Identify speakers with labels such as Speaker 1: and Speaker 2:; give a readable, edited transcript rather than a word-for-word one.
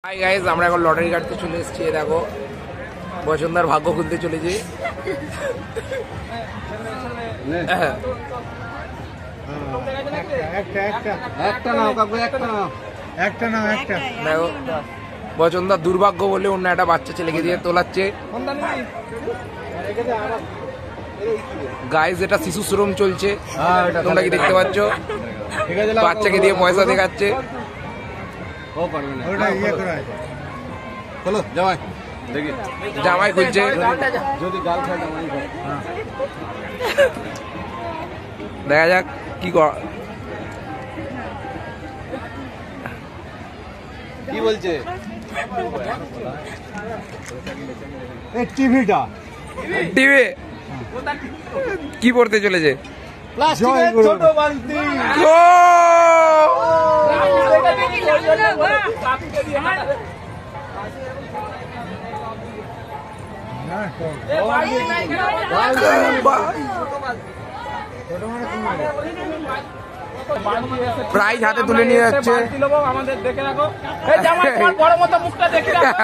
Speaker 1: Hi guys, আমরা এখন lottery কাটতে চলে এসেছি। দেখো বসন্তার ভাগ্য খুলতে চলেছি। দেখো বসন্তার দুর্ভাগ্য বলে অন্য একটা বাচ্চা ছেলেকে দিয়ে তোলাচ্ছে। গাইস এটা শিশু শ্রম চলছে, তোমরা কি দেখতে পাচ্ছ? বাচ্চাকে দিয়ে পয়সা দেখাচ্ছে। জামাই খুলছে। দেখা যাক কি
Speaker 2: কি বলছে
Speaker 1: টিভি কি পড়তে চলেছে?
Speaker 2: ছোট বালতি।
Speaker 1: প্রাইজ হাতে তুলে নিয়ে যাচ্ছে।
Speaker 2: আমাদের দেখে রাখো, বড় মতো মুখটা দেখে রাখো।